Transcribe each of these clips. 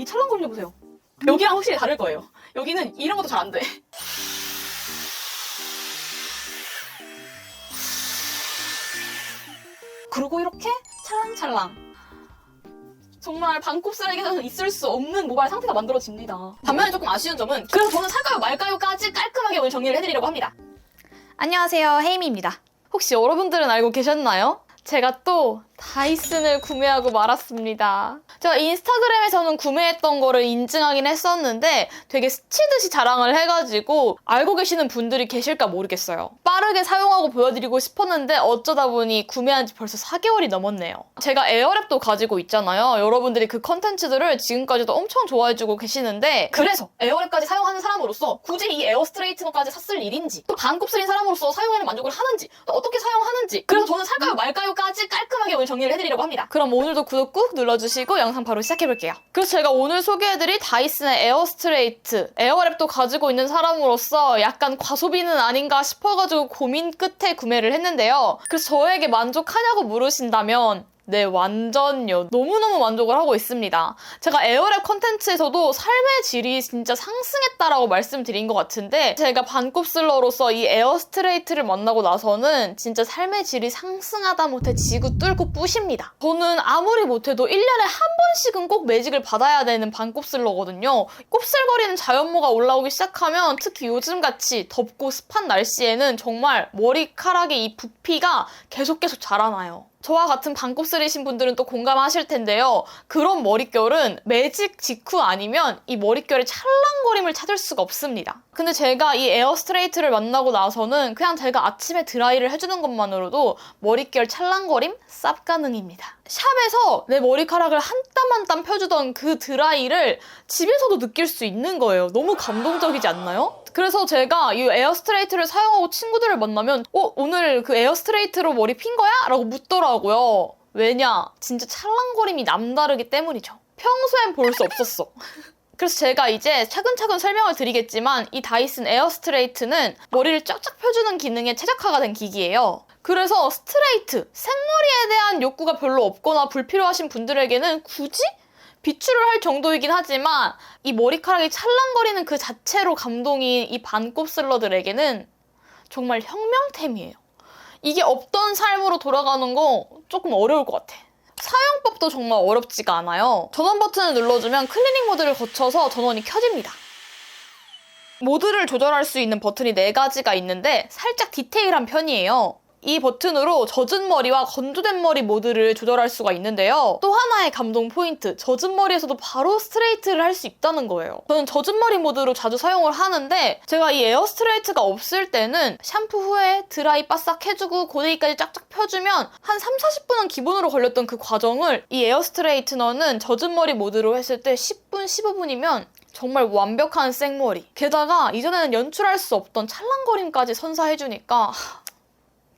이 찰랑거리는 거 보세요. 여기랑 확실히 다를 거예요. 여기는 이런 것도 잘 안 돼. 그리고 이렇게 찰랑찰랑. 정말 반곱슬에게서는 있을 수 없는 모발 상태가 만들어집니다. 반면에 조금 아쉬운 점은 그래서 저는 살까요 말까요까지 깔끔하게 오늘 정리를 해드리려고 합니다. 안녕하세요, 헤이미입니다. 혹시 여러분들은 알고 계셨나요? 제가 또 다이슨을 구매하고 말았습니다. 제가 인스타그램에서는 구매했던 거를 인증하긴 했었는데 되게 스치듯이 자랑을 해가지고 알고 계시는 분들이 계실까 모르겠어요. 빠르게 사용하고 보여드리고 싶었는데 어쩌다 보니 구매한 지 벌써 4개월이 넘었네요. 제가 에어랩도 가지고 있잖아요. 여러분들이 그 컨텐츠들을 지금까지도 엄청 좋아해주고 계시는데 그래서 에어랩까지 사용하는 사람으로서 굳이 이 에어 스트레이트너까지 샀을 일인지 또 반곱슬인 사람으로서 사용에는 만족을 하는지 또 어떻게 사용하는지 그래서 저는 살까요 말까요까지 깔끔하게 오늘 정리를 해드리려고 합니다. 그럼 오늘도 구독 꾹 눌러주시고 영상 바로 시작해볼게요. 그래서 제가 오늘 소개해드릴 다이슨의 에어 스트레이트 에어랩도 가지고 있는 사람으로서 약간 과소비는 아닌가 싶어가지고 고민 끝에 구매를 했는데요. 그래서 저에게 만족하냐고 물으신다면 네, 완전요. 너무너무 만족을 하고 있습니다. 제가 에어랩 컨텐츠에서도 삶의 질이 진짜 상승했다라고 말씀드린 것 같은데 제가 반곱슬러로서 이 에어 스트레이트를 만나고 나서는 진짜 삶의 질이 상승하다 못해 지구 뚫고 뿌십니다. 저는 아무리 못해도 1년에 한 번씩은 꼭 매직을 받아야 되는 반곱슬러거든요. 곱슬거리는 자연모가 올라오기 시작하면 특히 요즘같이 덥고 습한 날씨에는 정말 머리카락의 이 부피가 계속 자라나요. 저와 같은 반곱슬이신 분들은 또 공감하실 텐데요. 그런 머릿결은 매직 직후 아니면 이 머릿결의 찰랑거림을 찾을 수가 없습니다. 근데 제가 이 에어 스트레이트를 만나고 나서는 그냥 제가 아침에 드라이를 해주는 것만으로도 머릿결 찰랑거림 쌉 가능입니다. 샵에서 내 머리카락을 한 땀 한 땀 펴주던 그 드라이를 집에서도 느낄 수 있는 거예요. 너무 감동적이지 않나요? 그래서 제가 이 에어 스트레이트를 사용하고 친구들을 만나면 오늘 그 에어 스트레이트로 머리 핀 거야? 라고 묻더라고요. 왜냐? 진짜 찰랑거림이 남다르기 때문이죠. 평소엔 볼 수 없었어. 그래서 제가 이제 차근차근 설명을 드리겠지만 이 다이슨 에어 스트레이트는 머리를 쫙쫙 펴주는 기능에 최적화가 된 기기예요. 그래서 스트레이트, 생머리에 대한 욕구가 별로 없거나 불필요하신 분들에게는 굳이 비추를 할 정도이긴 하지만 이 머리카락이 찰랑거리는 그 자체로 감동이 이 반곱슬러들에게는 정말 혁명템이에요. 이게 없던 삶으로 돌아가는 거 조금 어려울 것 같아. 사용법도 정말 어렵지가 않아요. 전원 버튼을 눌러주면 클리닝 모드를 거쳐서 전원이 켜집니다. 모드를 조절할 수 있는 버튼이 4가지가 있는데 살짝 디테일한 편이에요. 이 버튼으로 젖은 머리와 건조된 머리 모드를 조절할 수가 있는데요. 또 하나의 감동 포인트, 젖은 머리에서도 바로 스트레이트를 할 수 있다는 거예요. 저는 젖은 머리 모드로 자주 사용을 하는데 제가 이 에어 스트레이트가 없을 때는 샴푸 후에 드라이 바싹 해주고 고데기까지 쫙쫙 펴주면 한 30-40분은 기본으로 걸렸던 그 과정을 이 에어 스트레이트너는 젖은 머리 모드로 했을 때 10분, 15분이면 정말 완벽한 생머리. 게다가 이전에는 연출할 수 없던 찰랑거림까지 선사해주니까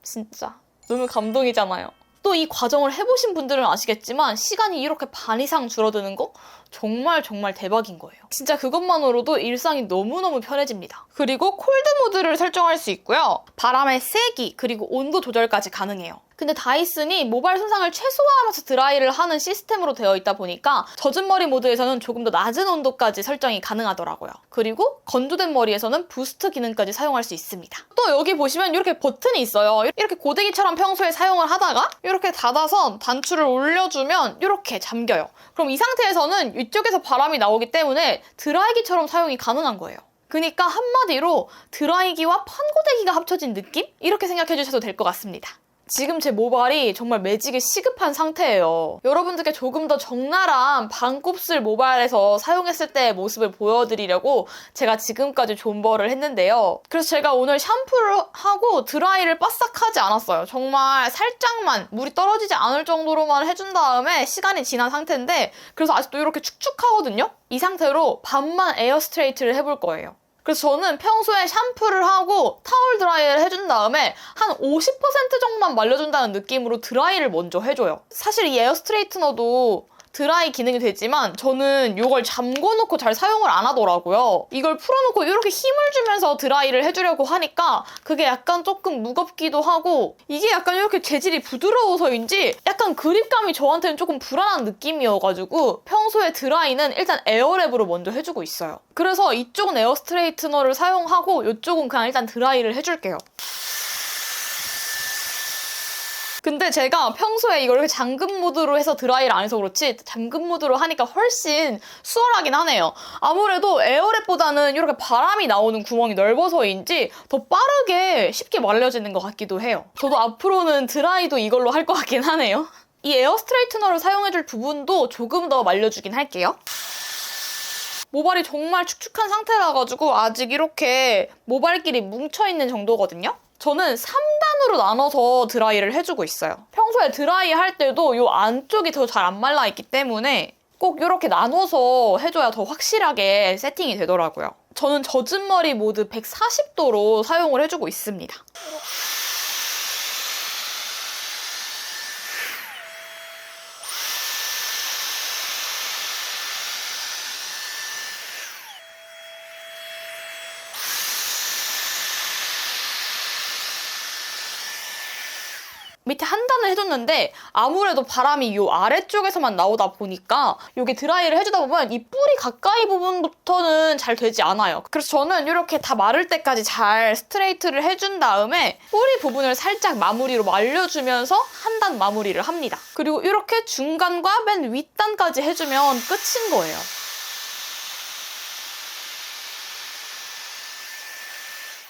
진짜 너무 감동이잖아요. 또 이 과정을 해보신 분들은 아시겠지만 시간이 이렇게 반 이상 줄어드는 거 정말 대박인 거예요. 진짜 그것만으로도 일상이 너무너무 편해집니다. 그리고 콜드 모드를 설정할 수 있고요. 바람의 세기 그리고 온도 조절까지 가능해요. 근데 다이슨이 모발 손상을 최소화하면서 드라이를 하는 시스템으로 되어 있다 보니까 젖은 머리 모드에서는 조금 더 낮은 온도까지 설정이 가능하더라고요. 그리고 건조된 머리에서는 부스트 기능까지 사용할 수 있습니다. 또 여기 보시면 이렇게 버튼이 있어요. 이렇게 고데기처럼 평소에 사용을 하다가 이렇게 닫아서 단추를 올려주면 이렇게 잠겨요. 그럼 이 상태에서는 이쪽에서 바람이 나오기 때문에 드라이기처럼 사용이 가능한 거예요. 그러니까 한마디로 드라이기와 펀고데기가 합쳐진 느낌? 이렇게 생각해 주셔도 될 것 같습니다. 지금 제 모발이 정말 매직이 시급한 상태예요. 여러분들께 조금 더 적나라한 반곱슬 모발에서 사용했을 때의 모습을 보여드리려고 제가 지금까지 존버를 했는데요. 그래서 제가 오늘 샴푸를 하고 드라이를 바싹 하지 않았어요. 정말 살짝만 물이 떨어지지 않을 정도로만 해준 다음에 시간이 지난 상태인데 그래서 아직도 이렇게 축축하거든요? 이 상태로 반만 에어 스트레이트를 해볼 거예요. 그래서 저는 평소에 샴푸를 하고 타월 드라이를 해준 다음에 한 50% 정도만 말려준다는 느낌으로 드라이를 먼저 해줘요. 사실 이 에어 스트레이트너도 드라이 기능이 되지만 저는 이걸 잠궈놓고 잘 사용을 안 하더라고요. 이걸 풀어놓고 이렇게 힘을 주면서 드라이를 해주려고 하니까 그게 약간 조금 무겁기도 하고 이게 약간 이렇게 재질이 부드러워서인지 약간 그립감이 저한테는 조금 불안한 느낌이어가지고 평소에 드라이는 일단 에어랩으로 먼저 해주고 있어요. 그래서 이쪽은 에어 스트레이트너를 사용하고 이쪽은 그냥 일단 드라이를 해줄게요. 근데 제가 평소에 이걸 이렇게 잠금 모드로 해서 드라이를 안 해서 그렇지 잠금 모드로 하니까 훨씬 수월하긴 하네요. 아무래도 에어랩보다는 이렇게 바람이 나오는 구멍이 넓어서인지 더 빠르게 쉽게 말려지는 것 같기도 해요. 저도 앞으로는 드라이도 이걸로 할 것 같긴 하네요. 이 에어 스트레이트너를 사용해줄 부분도 조금 더 말려주긴 할게요. 모발이 정말 축축한 상태라가지고 아직 이렇게 모발끼리 뭉쳐있는 정도거든요. 저는 3단으로 나눠서 드라이를 해주고 있어요. 평소에 드라이 할 때도 이 안쪽이 더 잘 안 말라있기 때문에 꼭 이렇게 나눠서 해줘야 더 확실하게 세팅이 되더라고요. 저는 젖은 머리 모드 140도로 사용을 해주고 있습니다. 밑에 한 단을 해줬는데 아무래도 바람이 이 아래쪽에서만 나오다 보니까 여기 드라이를 해주다 보면 이 뿌리 가까이 부분부터는 잘 되지 않아요. 그래서 저는 이렇게 다 마를 때까지 잘 스트레이트를 해준 다음에 뿌리 부분을 살짝 마무리로 말려주면서 한 단 마무리를 합니다. 그리고 이렇게 중간과 맨 윗단까지 해주면 끝인 거예요.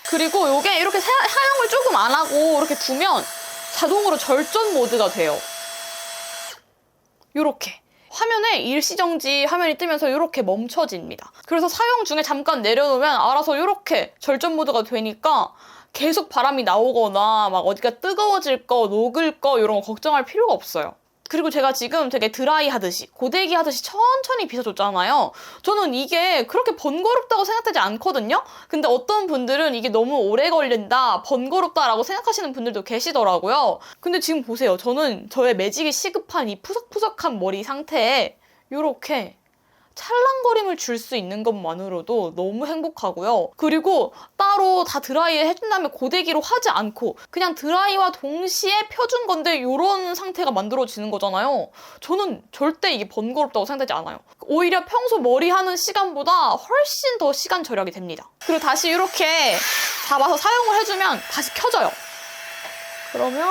그리고 이게 이렇게 사용을 조금 안 하고 이렇게 두면 자동으로 절전 모드가 돼요. 이렇게 화면에 일시정지 화면이 뜨면서 이렇게 멈춰집니다. 그래서 사용 중에 잠깐 내려놓으면 알아서 이렇게 절전 모드가 되니까 계속 바람이 나오거나 막 어디가 뜨거워질 거, 녹을 거 이런 거 걱정할 필요가 없어요. 그리고 제가 지금 되게 드라이 하듯이, 고데기 하듯이 천천히 빗어줬잖아요. 저는 이게 그렇게 번거롭다고 생각되지 않거든요? 근데 어떤 분들은 이게 너무 오래 걸린다, 번거롭다라고 생각하시는 분들도 계시더라고요. 근데 지금 보세요. 저는 저의 매직이 시급한 이 푸석푸석한 머리 상태에 이렇게 찰랑거림을 줄 수 있는 것만으로도 너무 행복하고요. 그리고 따로 다 드라이 해준 다음에 고데기로 하지 않고 그냥 드라이와 동시에 펴준 건데 이런 상태가 만들어지는 거잖아요. 저는 절대 이게 번거롭다고 생각되지 않아요. 오히려 평소 머리 하는 시간보다 훨씬 더 시간 절약이 됩니다. 그리고 다시 이렇게 잡아서 사용을 해주면 다시 켜져요. 그러면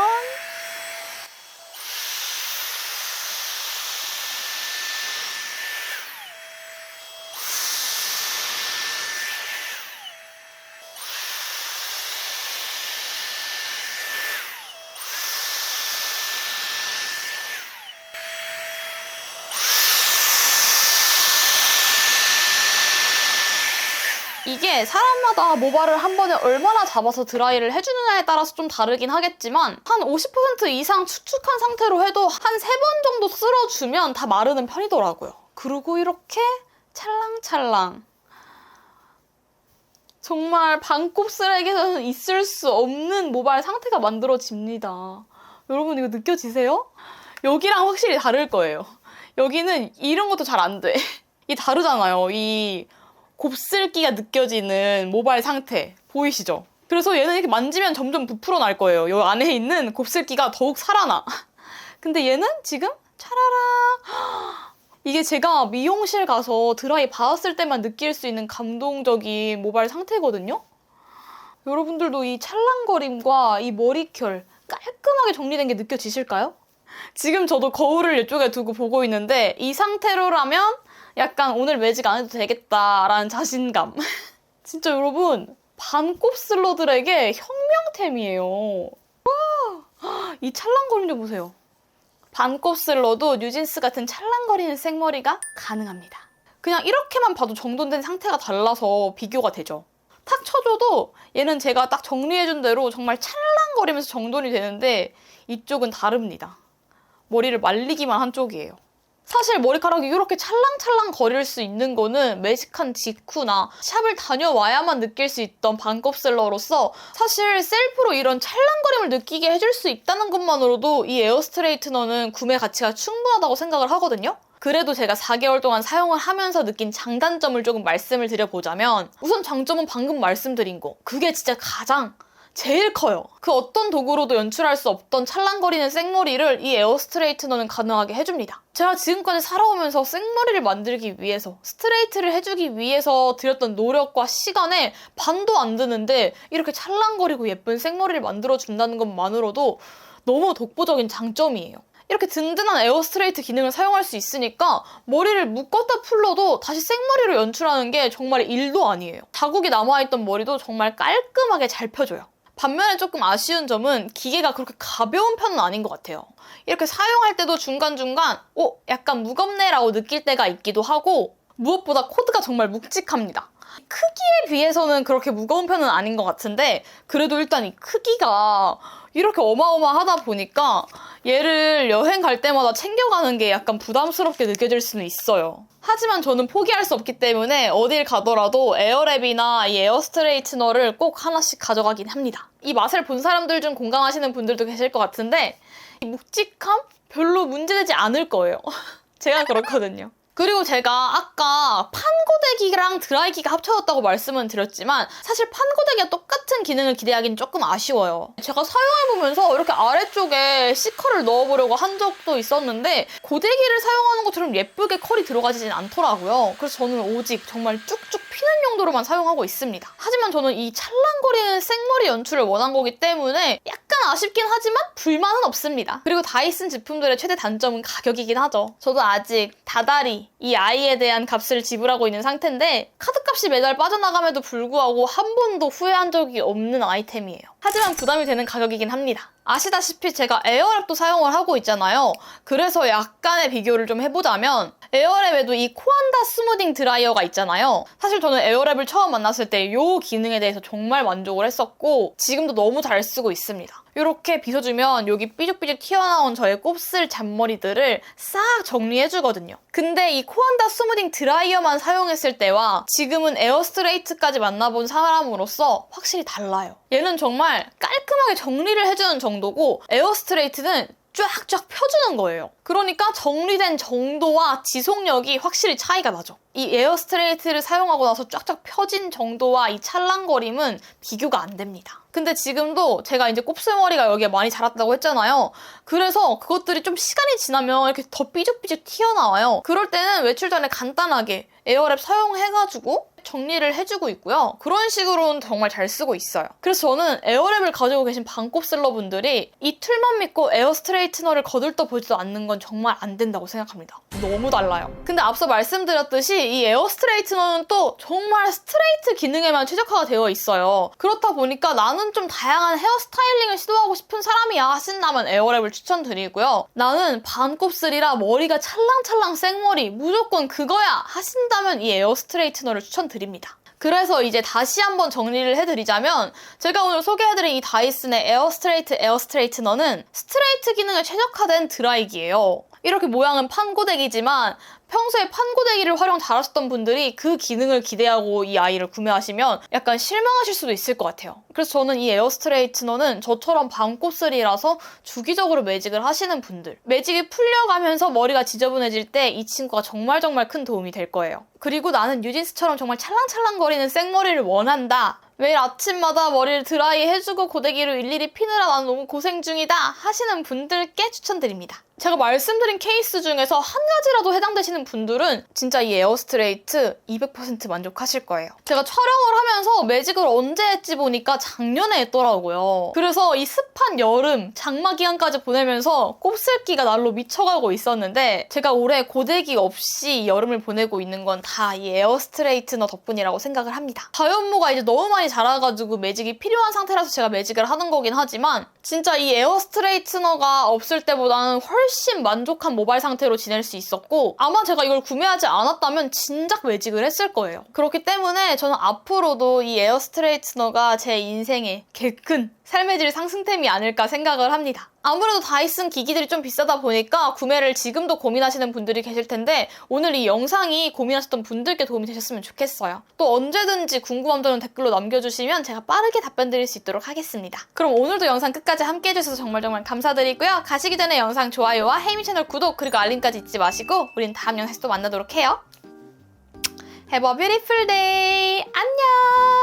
이게 사람마다 모발을 한 번에 얼마나 잡아서 드라이를 해주느냐에 따라서 좀 다르긴 하겠지만 한 50% 이상 축축한 상태로 해도 한 3번 정도 쓸어주면 다 마르는 편이더라고요. 그리고 이렇게 찰랑찰랑 정말 반곱슬에게서는 있을 수 없는 모발 상태가 만들어집니다. 여러분 이거 느껴지세요? 여기랑 확실히 다를 거예요. 여기는 이런 것도 잘 안 돼. 이 다르잖아요. 이 곱슬기가 느껴지는 모발 상태 보이시죠? 그래서 얘는 이렇게 만지면 점점 부풀어 날 거예요. 이 안에 있는 곱슬기가 더욱 살아나. 근데 얘는 지금 차라라 이게 제가 미용실 가서 드라이 받았을 때만 느낄 수 있는 감동적인 모발 상태거든요? 여러분들도 이 찰랑거림과 이 머리결 깔끔하게 정리된 게 느껴지실까요? 지금 저도 거울을 이쪽에 두고 보고 있는데 이 상태로라면 약간 오늘 매직 안 해도 되겠다라는 자신감. 진짜 여러분 반곱슬러들에게 혁명템이에요. 와, 이 찰랑거림 좀 보세요. 반곱슬러도 뉴진스 같은 찰랑거리는 생머리가 가능합니다. 그냥 이렇게만 봐도 정돈된 상태가 달라서 비교가 되죠. 탁 쳐줘도 얘는 제가 딱 정리해준 대로 정말 찰랑거리면서 정돈이 되는데 이쪽은 다릅니다. 머리를 말리기만 한 쪽이에요. 사실 머리카락이 이렇게 찰랑찰랑 거릴 수 있는 거는 매직한 직후나 샵을 다녀와야만 느낄 수 있던 반곱슬러로서 사실 셀프로 이런 찰랑거림을 느끼게 해줄 수 있다는 것만으로도 이 에어 스트레이트너는 구매 가치가 충분하다고 생각을 하거든요. 그래도 제가 4개월 동안 사용을 하면서 느낀 장단점을 조금 말씀을 드려보자면 우선 장점은 방금 말씀드린 거. 그게 진짜 가장 제일 커요. 그 어떤 도구로도 연출할 수 없던 찰랑거리는 생머리를 이 에어 스트레이트너는 가능하게 해줍니다. 제가 지금까지 살아오면서 생머리를 만들기 위해서, 스트레이트를 해주기 위해서 들였던 노력과 시간에 반도 안 드는데 이렇게 찰랑거리고 예쁜 생머리를 만들어준다는 것만으로도 너무 독보적인 장점이에요. 이렇게 든든한 에어 스트레이트 기능을 사용할 수 있으니까 머리를 묶었다 풀러도 다시 생머리로 연출하는 게 정말 일도 아니에요. 자국이 남아있던 머리도 정말 깔끔하게 잘 펴줘요. 반면에 조금 아쉬운 점은 기계가 그렇게 가벼운 편은 아닌 것 같아요. 이렇게 사용할 때도 중간중간 약간 무겁네라고 느낄 때가 있기도 하고 무엇보다 코드가 정말 묵직합니다. 크기에 비해서는 그렇게 무거운 편은 아닌 것 같은데 그래도 일단 이 크기가 이렇게 어마어마하다 보니까 얘를 여행 갈 때마다 챙겨가는 게 약간 부담스럽게 느껴질 수는 있어요. 하지만 저는 포기할 수 없기 때문에 어딜 가더라도 에어랩이나 이 에어 스트레이트너를 꼭 하나씩 가져가긴 합니다. 이 맛을 본 사람들 중 공감하시는 분들도 계실 것 같은데 이 묵직함? 별로 문제되지 않을 거예요. 제가 그렇거든요. 그리고 제가 아까 판고데기랑 드라이기가 합쳐졌다고 말씀은 드렸지만 사실 판고데기가 똑같은 기능을 기대하기는 조금 아쉬워요. 제가 사용해보면서 이렇게 아래쪽에 C컬을 넣어보려고 한 적도 있었는데 고데기를 사용하는 것처럼 예쁘게 컬이 들어가지진 않더라고요. 그래서 저는 오직 정말 쭉쭉 피는 용도로만 사용하고 있습니다. 하지만 저는 이 찰랑거리는 생머리 연출을 원한 거기 때문에 약간 아쉽긴 하지만 불만은 없습니다. 그리고 다이슨 제품들의 최대 단점은 가격이긴 하죠. 저도 아직 다달이 이 아이에 대한 값을 지불하고 있는 상태인데 카드값이 매달 빠져나감에도 불구하고 한 번도 후회한 적이 없는 아이템이에요. 하지만 부담이 되는 가격이긴 합니다. 아시다시피 제가 에어랩도 사용을 하고 있잖아요. 그래서 약간의 비교를 좀 해보자면 에어랩에도 이 코안다 스무딩 드라이어가 있잖아요. 사실 저는 에어랩을 처음 만났을 때 이 기능에 대해서 정말 만족을 했었고 지금도 너무 잘 쓰고 있습니다. 이렇게 빗어주면 여기 삐죽삐죽 튀어나온 저의 곱슬 잔머리들을 싹 정리해주거든요. 근데 이 코안다 스무딩 드라이어만 사용했을 때와 지금은 에어 스트레이트까지 만나본 사람으로서 확실히 달라요. 얘는 정말 깔끔하게 정리를 해주는 정도고 에어 스트레이트는 쫙쫙 펴주는 거예요. 그러니까 정리된 정도와 지속력이 확실히 차이가 나죠. 이 에어 스트레이트를 사용하고 나서 쫙쫙 펴진 정도와 이 찰랑거림은 비교가 안 됩니다. 근데 지금도 제가 이제 곱슬머리가 여기에 많이 자랐다고 했잖아요. 그래서 그것들이 좀 시간이 지나면 이렇게 더 삐죽삐죽 튀어나와요. 그럴 때는 외출 전에 간단하게 에어랩 사용해가지고 정리를 해주고 있고요. 그런 식으로는 정말 잘 쓰고 있어요. 그래서 저는 에어랩을 가지고 계신 반곱슬러분들이 이 툴만 믿고 에어 스트레이트너를 거들떠 보지도 않는 건 정말 안 된다고 생각합니다. 너무 달라요. 근데 앞서 말씀드렸듯이 이 에어 스트레이트너는 또 정말 스트레이트 기능에만 최적화가 되어 있어요. 그렇다 보니까 나는 좀 다양한 헤어 스타일링을 시도하고 싶은 사람이야 하신다면 에어랩을 추천드리고요. 나는 반곱슬이라 머리가 찰랑찰랑 생머리 무조건 그거야 하신다면 이 에어 스트레이트너를 추천드립니다. 그래서 이제 다시 한번 정리를 해드리자면 제가 오늘 소개해드린 이 다이슨의 에어 스트레이트너는 스트레이트 기능에 최적화된 드라이기예요. 이렇게 모양은 판고데기지만 평소에 판고데기를 활용 잘하셨던 분들이 그 기능을 기대하고 이 아이를 구매하시면 약간 실망하실 수도 있을 것 같아요. 그래서 저는 이 에어 스트레이트너는 저처럼 반곱슬이라서 주기적으로 매직을 하시는 분들, 매직이 풀려가면서 머리가 지저분해질 때 이 친구가 정말 큰 도움이 될 거예요. 그리고 나는 뉴진스처럼 정말 찰랑찰랑거리는 생머리를 원한다. 매일 아침마다 머리를 드라이 해주고 고데기로 일일이 피느라 나는 너무 고생 중이다 하시는 분들께 추천드립니다. 제가 말씀드린 케이스 중에서 한 가지라도 해당되시는 분들은 진짜 이 에어 스트레이트 200% 만족하실 거예요. 제가 촬영을 하면서 매직을 언제 했지 보니까 작년에 했더라고요. 그래서 이 습한 여름, 장마 기간까지 보내면서 곱슬기가 날로 미쳐가고 있었는데 제가 올해 고데기 없이 여름을 보내고 있는 건 다 이 에어 스트레이트너 덕분이라고 생각을 합니다. 자연모가 이제 너무 많이 자라가지고 매직이 필요한 상태라서 제가 매직을 하는 거긴 하지만 진짜 이 에어 스트레이트너가 없을 때보다는 훨씬 만족한 모발 상태로 지낼 수 있었고 아마 제가 이걸 구매하지 않았다면 진작 매직을 했을 거예요. 그렇기 때문에 저는 앞으로도 이 에어 스트레이트너가 제 인생의 개큰 삶의 질 상승템이 아닐까 생각을 합니다. 아무래도 다이슨 기기들이 좀 비싸다 보니까 구매를 지금도 고민하시는 분들이 계실 텐데 오늘 이 영상이 고민하셨던 분들께 도움이 되셨으면 좋겠어요. 또 언제든지 궁금한 점은 댓글로 남겨주시면 제가 빠르게 답변 드릴 수 있도록 하겠습니다. 그럼 오늘도 영상 끝까지 함께 해주셔서 정말 감사드리고요. 가시기 전에 영상 좋아요와 혜미 채널 구독 그리고 알림까지 잊지 마시고 우린 다음 영상에서 또 만나도록 해요. Have a beautiful day. 안녕!